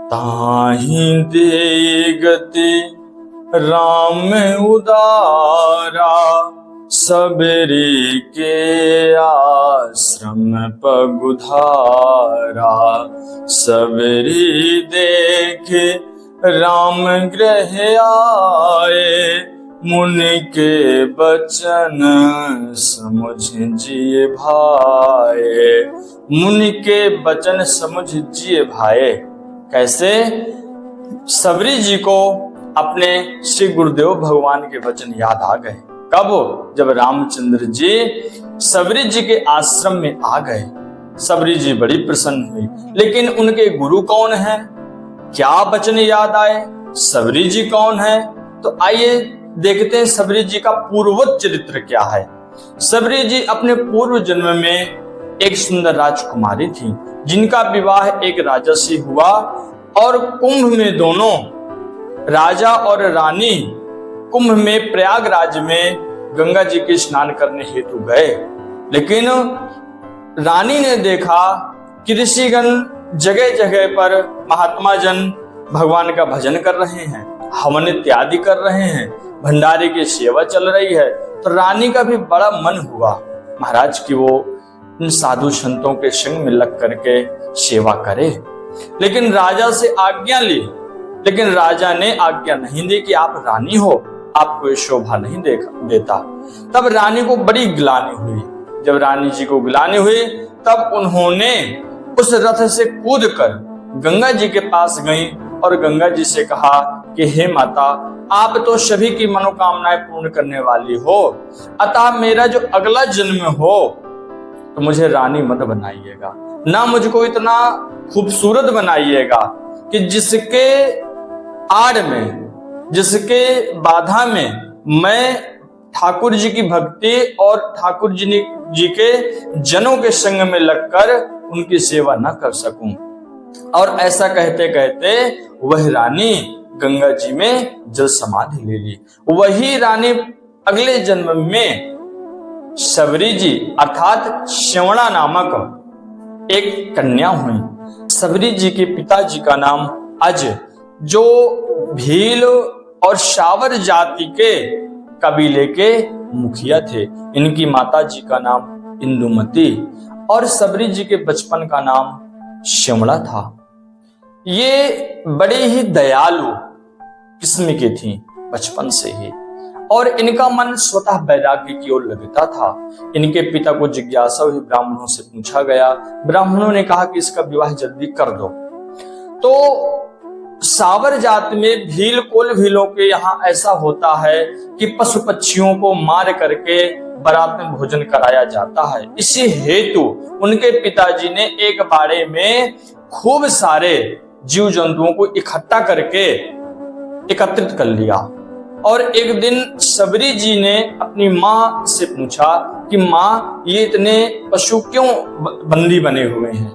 ताहि दे गति राम उदारा, सबरी के आश्रम पगुधारा। सबरी देखे राम गृह आए, मुनि के बचन समुझ जिए भाए। मुनि के बचन समुझ जिए भाए। कैसे? सबरी जी को अपने श्री गुरुदेव भगवान के वचन याद आ गए। कब? जब रामचंद्र जी सबरी जी के आश्रम में आ गए। सबरी जी बड़ी प्रसन्न हुई, लेकिन उनके गुरु कौन हैं? क्या वचन याद आए? सबरी जी कौन है? तो आइए देखते हैं सबरी जी का पूर्वोत्तर चरित्र क्या है। सबरी जी अपने पूर्व जन्म में एक सुंदर राजकुमारी थी, जिनका विवाह एक राजा से हुआ और कुंभ में दोनों राजा और रानी कुंभ में प्रयागराज में गंगा जी के स्नान करने हेतु गए। लेकिन रानी ने देखा कि ऋषिगण जगह जगह पर महात्मा जन भगवान का भजन कर रहे हैं, हवन इत्यादि कर रहे हैं, भंडारे की सेवा चल रही है। तो रानी का भी बड़ा मन हुआ महाराज कि वो इन साधु संतों के संग में लग करके सेवा करे। लेकिन राजा से आज्ञा ली, लेकिन राजा ने आज्ञा नहीं दी कि आप रानी हो, आपको शोभा नहीं देता। तब रानी को बड़ी ग्लानि हुई। जब रानी जी को ग्लानि हुई, तब उन्होंने उस रथ से कूदकर गंगा जी के पास गई और गंगा जी से कहा कि हे माता, आप तो सभी की मनोकामनाएं पूर्ण करने वाली हो, अतः मेरा जो अगला जन्म हो तो मुझे रानी मत बनाइएगा, ना मुझको इतना खूबसूरत बनाइएगा कि जिसके आड़ में, जिसके बाधा में मैं ठाकुर जी की भक्ति और ठाकुर जी के जनों के संग में लगकर उनकी सेवा न कर सकूं। और ऐसा कहते कहते वह रानी गंगा जी में जल समाधि ले ली। वही रानी अगले जन्म में सबरी जी अर्थात श्रवणा नामक एक कन्या हुई। सबरी जी के पिताजी का नाम अज, जो भील और शावर जाति के कबीले के मुखिया थे। इनकी माता जी का नाम इंदुमती और सबरी जी के बचपन का नाम श्यामला था। ये बड़े ही दयालु किस्म की थी बचपन से ही, और इनका मन स्वतः वैराग्य की ओर लगता था। इनके पिता को जिज्ञासा हुई, ब्राह्मणों से पूछा गया। ब्राह्मणों ने कहा कि इसका विवाह जल्दी कर दो। तो सावर जात में भील कुल भीलों के यहाँ ऐसा होता है कि पशु पक्षियों को मार करके बारात में भोजन कराया जाता है। इसी हेतु उनके पिताजी ने एक बाड़े में खूब सारे जीव जंतुओं को इकट्ठा करके एकत्रित कर लिया। और एक दिन सबरी जी ने अपनी माँ से पूछा कि माँ, ये इतने पशु क्यों बंदी बने हुए हैं,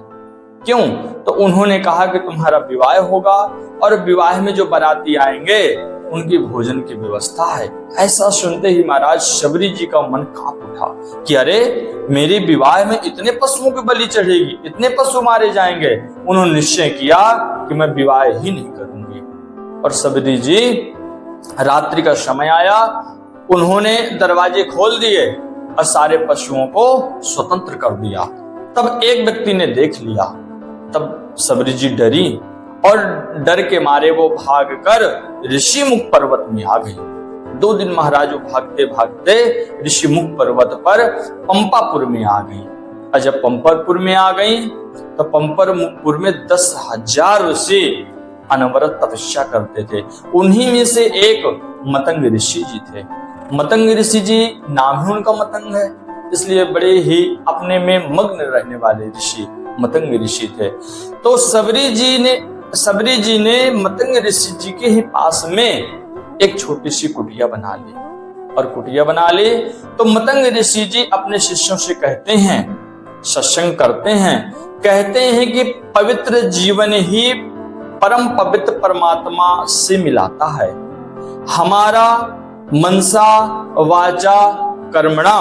क्यों? तो उन्होंने कहा कि तुम्हारा विवाह होगा और विवाह में जो बाराती आएंगे उनकी भोजन की व्यवस्था है। ऐसा सुनते ही महाराज सबरी जी का मन कांप उठा कि अरे, मेरे विवाह में इतने पशुओं की बलि चढ़ेगी, इतने पशु मारे जाएंगे। उन्होंने निश्चय किया कि मैं विवाह ही नहीं करूंगी। और सबरी जी, रात्रि का समय आया, उन्होंने दरवाजे खोल दिए और सारे पशुओं को स्वतंत्र कर दिया। तब एक व्यक्ति ने देख लिया। तब सबरी जी डरी और डर के मारे वो भागकर ऋषिमुख पर्वत में आ गई। 2 दिन महाराज भागते भागते ऋषिमुख पर्वत पर पंपापुर में आ गई। और जब पंपापुर में आ गई तो पंपापुर में 10,000 ऋषि अनवरत तपस्या करते थे। उन्हीं में से एक मतंग ऋषि जी थे। मतंग ऋषि जी, नाम ही उनका मतंग है, इसलिए बड़े ही अपने में मग्न रहने वाले ऋषि मतंग ऋषि थे। तो सबरी जी ने मतंग ऋषि जी के ही पास में एक छोटी सी कुटिया बना ली। और कुटिया बना ली तो मतंग ऋषि जी अपने शिष्यों से कहते हैं, सत्संग करते हैं, कहते हैं कि पवित्र जीवन ही परम पवित्र परमात्मा से मिलाता है। हमारा मनसा वाचा कर्मणा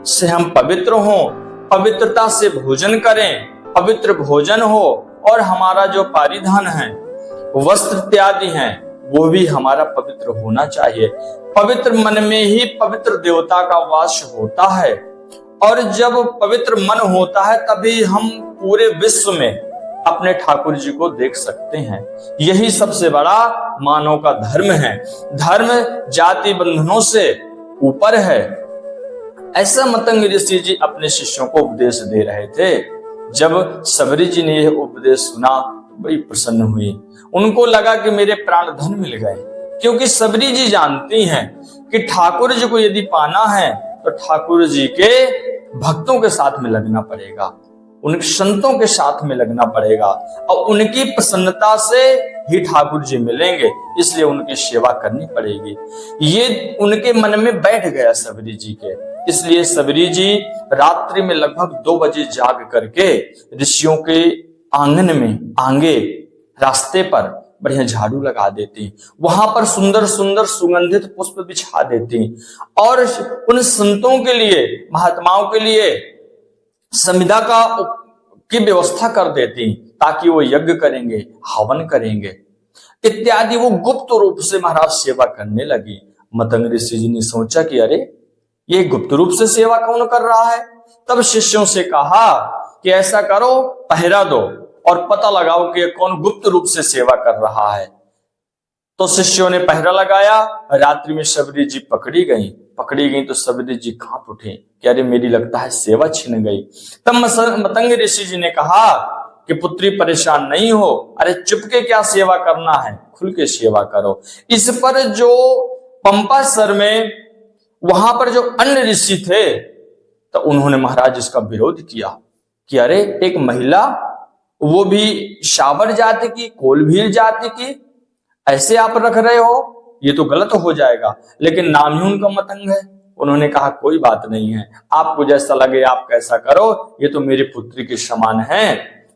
से हम पवित्र हों, पवित्रता से भोजन करें, पवित्र भोजन हो, और हमारा जो परिधान है वस्त्र इत्यादि हैं वो भी हमारा पवित्र होना चाहिए। पवित्र मन में ही पवित्र देवता का वास होता है, और जब पवित्र मन होता है तभी हम पूरे विश्व में अपने ठाकुर जी को देख सकते हैं। यही सबसे बड़ा मानव का धर्म है। धर्म जाति बंधनों से ऊपर है। ऐसा मतंग ऋषि जी अपने शिष्यों को उपदेश दे रहे थे। जब सबरी जी ने यह उपदेश सुना बड़ी प्रसन्न हुई। उनको लगा कि मेरे प्राण धन मिल गए, क्योंकि सबरी जी जानती हैं कि ठाकुर जी को यदि पाना है तो ठाकुर जी के भक्तों के साथ में लगना पड़ेगा, उनके संतों के साथ में लगना पड़ेगा, और उनकी प्रसन्नता से ही ठाकुर जी मिलेंगे। इसलिए उनकी सेवा करनी पड़ेगी। ये उनके मन में बैठ गया सबरी जी के। इसलिए सबरी जी रात्रि में लगभग 2 बजे जाग करके ऋषियों के आंगन में आगे रास्ते पर बढ़िया झाड़ू लगा देती, वहां पर सुंदर सुंदर सुगंधित पुष्प बिछा देती, और उन संतों के लिए, महात्माओं के लिए संविदा की व्यवस्था कर देती, ताकि वो यज्ञ करेंगे, हवन करेंगे इत्यादि। वो गुप्त रूप से महाराज सेवा करने लगी। मतंग ऋषि जी ने सोचा कि अरे ये गुप्त रूप से सेवा कौन कर रहा है। तब शिष्यों से कहा कि ऐसा करो, पहरा दो और पता लगाओ कि कौन गुप्त रूप से सेवा कर रहा है। तो शिष्यों ने पहरा लगाया। रात्रि में सबरी जी पकड़ी गई तो सबरी जी कांप उठे कि अरे मेरी लगता है सेवा छिन गई। तब मतंग ऋषि जी ने कहा कि पुत्री परेशान नहीं हो, अरे चुपके क्या सेवा करना है, खुल के सेवा करो। इस पर जो पंपा सर में वहां पर जो अन्य ऋषि थे तो उन्होंने महाराज इसका विरोध किया कि अरे एक महिला, वो भी शावर जाति की, कोलभीर जाति की, ऐसे आप रख रहे हो, ये तो गलत हो जाएगा। लेकिन नाम ही उनका मतंग है। उन्होंने कहा कोई बात नहीं है, आपको जैसा लगे आप कैसा करो, ये तो मेरी पुत्री के समान है,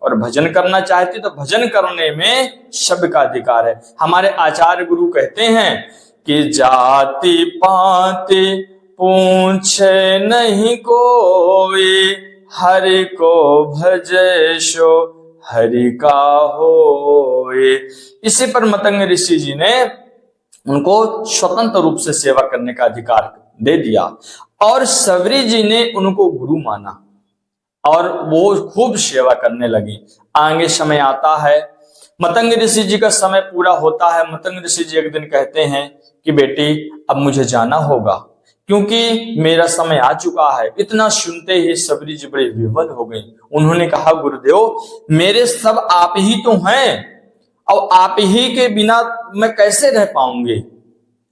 और भजन करना चाहती तो भजन करने में सबका अधिकार है। हमारे आचार्य गुरु कहते हैं कि जाति पाति पूछे नहीं कोई, हरि को भजे सो हरि का होए। इसी पर मतंग ऋषि जी ने उनको स्वतंत्र रूप से सेवा करने का अधिकार दे दिया, और सबरी जी ने उनको गुरु माना और वो खूब सेवा करने लगी। आगे समय आता है, मतंग ऋषि जी का समय पूरा होता है। मतंग ऋषि जी एक दिन कहते हैं कि बेटी अब मुझे जाना होगा, क्योंकि मेरा समय आ चुका है। इतना सुनते ही सबरी जी बड़े विवल हो गई। उन्होंने कहा गुरुदेव, मेरे सब आप ही तो हैं, और आप ही के बिना मैं कैसे रह पाऊंगी,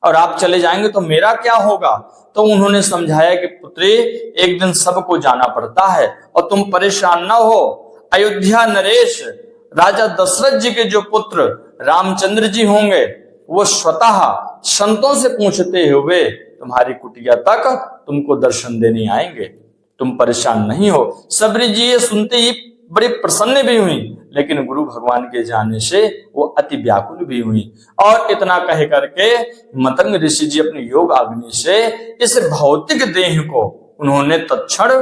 और आप चले जाएंगे तो मेरा क्या होगा। तो उन्होंने समझाया कि पुत्री, एक दिन सबको जाना पड़ता है, और तुम परेशान ना हो। अयोध्या नरेश राजा दशरथ जी के जो पुत्र रामचंद्र जी होंगे, वो स्वतः संतों से पूछते हुए तुम्हारी कुटिया तक तुमको दर्शन देने आएंगे, तुम परेशान नहीं हो। सबरी जी ये सुनते ही बड़ी प्रसन्न भी हुई, लेकिन गुरु भगवान के जाने से वो अति व्याकुल भी हुई। और इतना कह करके मतंग ऋषि जी अपने योग अग्नि से इस भौतिक देह को उन्होंने तत्क्षण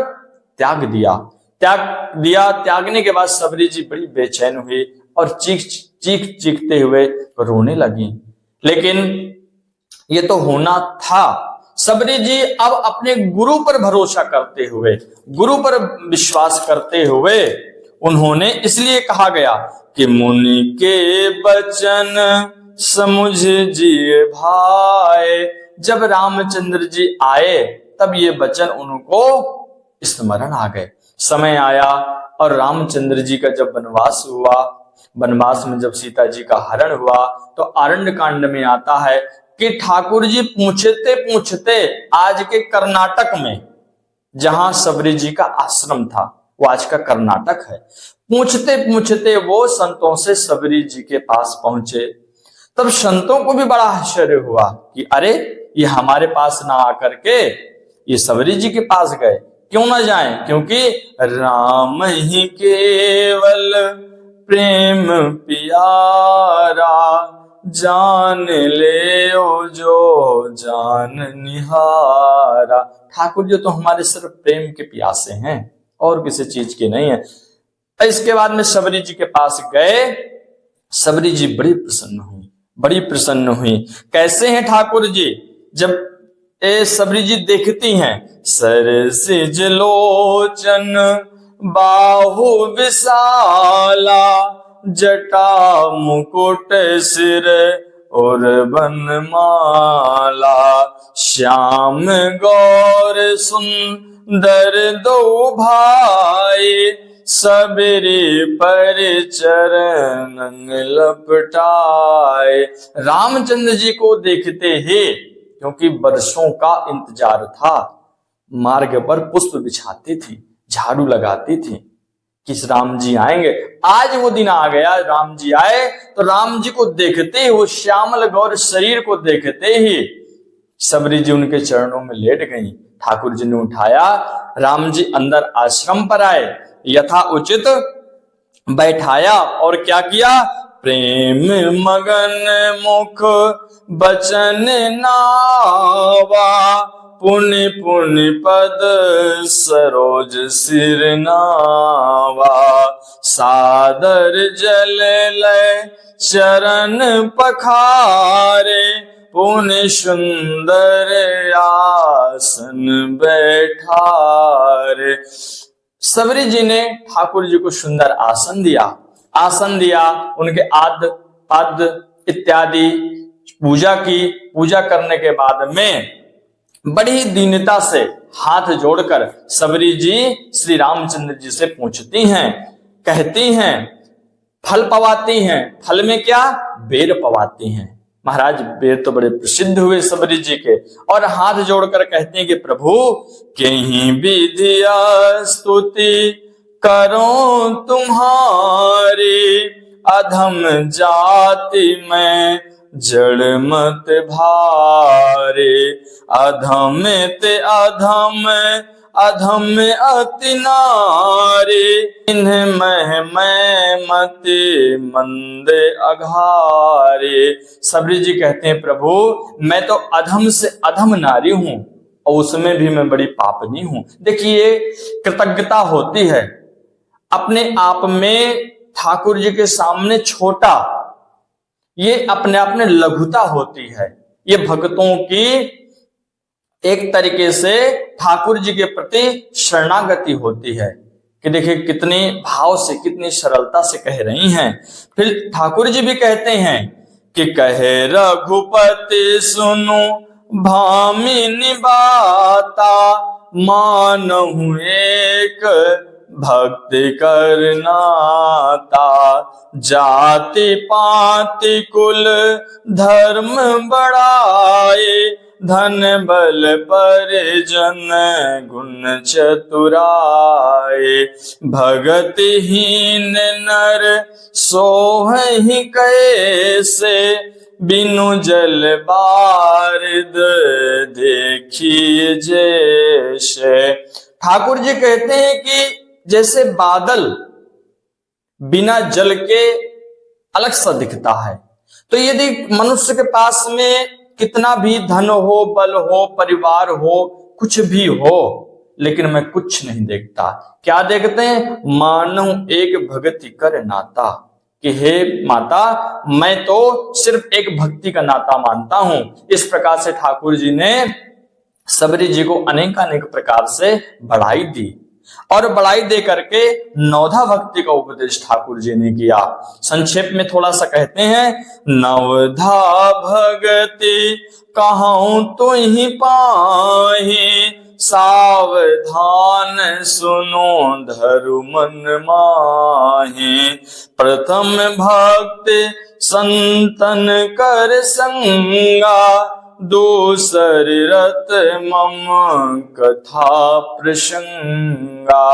त्याग दिया। त्यागने के बाद सबरी जी बड़ी बेचैन हुई और चीखते हुए रोने लगी। लेकिन ये तो होना था। सबरी जी अब अपने गुरु पर भरोसा करते हुए, गुरु पर विश्वास करते हुए उन्होंने, इसलिए कहा गया कि मुनि के बचन समुझ जिए भाई। जब रामचंद्र जी आए तब ये वचन उनको स्मरण आ गए। समय आया और रामचंद्र जी का जब वनवास हुआ, वनवास में जब सीता जी का हरण हुआ, तो आरण्य कांड में आता है कि ठाकुर जी पूछते पूछते आज के कर्नाटक में, जहां सबरी जी का आश्रम था, वो आज का कर्नाटक है, पूछते पूछते वो संतों से सबरी जी के पास पहुंचे। तब संतों को भी बड़ा आश्चर्य हुआ कि अरे ये हमारे पास ना आकर के ये सबरी जी के पास गए, क्यों ना जाएं, क्योंकि राम ही केवल प्रेम प्यारा, जान ले ओ जो जान निहारा। ठाकुर जी तो हमारे सिर्फ प्रेम के प्यासे हैं और किसी चीज के नहीं है। इसके बाद में सबरी जी के पास गए। सबरी जी बड़ी प्रसन्न हुई। कैसे हैं ठाकुर जी? जब सबरी जी देखती हैं, सरसिज लोचन बाहु विशाला, जटा मुकुट सिर और बनमाला, श्याम गौर सुंदर दो भाई, सबरी पर चरण लपटाए। रामचंद्र जी को देखते ही, क्योंकि वर्षों का इंतजार था, मार्ग पर पुष्प बिछाती थी, झाड़ू लगाती थी कि राम जी आएंगे। आज वो दिन आ गया, राम जी आए। तो राम जी को देखते ही, वो श्यामल गौर शरीर को देखते ही सबरी जी उनके चरणों में लेट गई। ठाकुर जी ने उठाया, राम जी अंदर आश्रम पर आए, यथा उचित बैठाया और क्या किया? प्रेम मगन मुख बचन नावा, पुनि पुनि पद सरोज सिर नावा, सादर जल लय चरण पखारे, पुनि सुंदर आसन बैठारे। सबरी जी ने ठाकुर जी को सुंदर आसन दिया, उनके आद पद इत्यादि पूजा की। पूजा करने के बाद में बड़ी दीनता से हाथ जोड़कर सबरी जी श्री रामचंद्र जी से पूछती हैं, कहती हैं, फल पवाती हैं। फल में क्या? बेर पवाती हैं। महाराज बेर तो बड़े प्रसिद्ध हुए सबरी जी के, और हाथ जोड़कर कहते हैं कि प्रभु कहीं विधिया स्तुति करो तुम्हारी, अधम जाति में जड़ मत भारे, अधम ते अधम अधम अति नारी, इन्हें मैं मति मंदे अघारे। सबरी जी कहते हैं प्रभु मैं तो अधम से अधम नारी हूं, और उसमें भी मैं बड़ी पापनी हूं। देखिए कृतज्ञता होती है अपने आप में, ठाकुर जी के सामने छोटा, ये अपने आप में लघुता होती है। ये भक्तों की एक तरीके से ठाकुर जी के प्रति शरणागति होती है कि देखिए कितने भाव से, कितनी सरलता से कह रही हैं। फिर ठाकुर जी भी कहते हैं कि कहे रघुपति सुनो भामिनी बाता, मानहु एक भक्ति करनाता, जाति पाति कुल धर्म बढ़ाए, धन बल परिजन गुण चतुराए, भगतिहीन नर सोहि कैसे, बिनु जल बारिद देखिए जैसे। ठाकुर जी कहते हैं कि जैसे बादल बिना जल के अलग सा दिखता है, तो यदि मनुष्य के पास में कितना भी धन हो, बल हो, परिवार हो, कुछ भी हो, लेकिन मैं कुछ नहीं देखता। क्या देखते हैं? मानव एक भक्ति कर नाता, कि हे माता मैं तो सिर्फ एक भक्ति का नाता मानता हूं। इस प्रकार से ठाकुर जी ने सबरी जी को अनेक प्रकार से बढ़ाई दी, और बढ़ाई दे करके नवधा भक्ति का उपदेश ठाकुर जी ने किया। संक्षेप में थोड़ा सा कहते हैं, नवधा भक्ति कहूं तो ही पाही, सावधान सुनो धरु मन माही, प्रथम भक्ति संतन कर संगा, दूसर रत मम कथा प्रसंगा।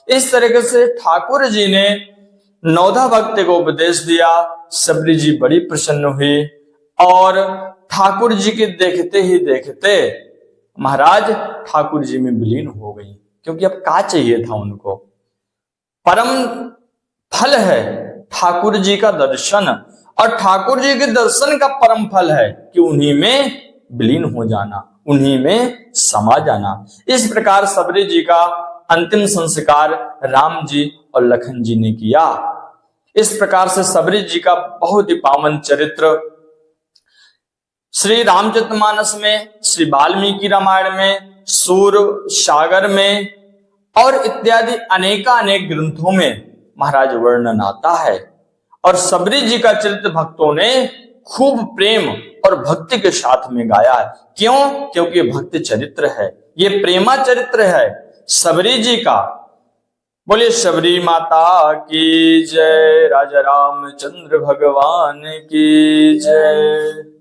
इस तरीके से ठाकुर जी ने नवधा भक्ति को उपदेश दिया। सबरी जी बड़ी प्रसन्न हुई, और ठाकुर जी के देखते ही देखते महाराज ठाकुर जी में विलीन हो गई, क्योंकि अब क्या चाहिए था उनको? परम फल है ठाकुर जी का दर्शन, और ठाकुर जी के दर्शन का परम फल है कि उन्हीं में विलीन हो जाना, उन्हीं में समा जाना। इस प्रकार सबरी जी का अंतिम संस्कार राम जी और लखन जी ने किया। इस प्रकार से सबरी जी का बहुत ही पावन चरित्र श्री रामचरितमानस में, श्री वाल्मीकि रामायण में, सूर सागर में और इत्यादि अनेकानेक ग्रंथों में महाराज वर्णन आता है। और सबरी जी का चरित्र भक्तों ने खूब प्रेम और भक्ति के साथ में गाया है। क्यों? क्योंकि भक्ति चरित्र है, ये प्रेमा चरित्र है सबरी जी का। बोलिए सबरी माता की जय, राजा रामचंद्र भगवान की जय।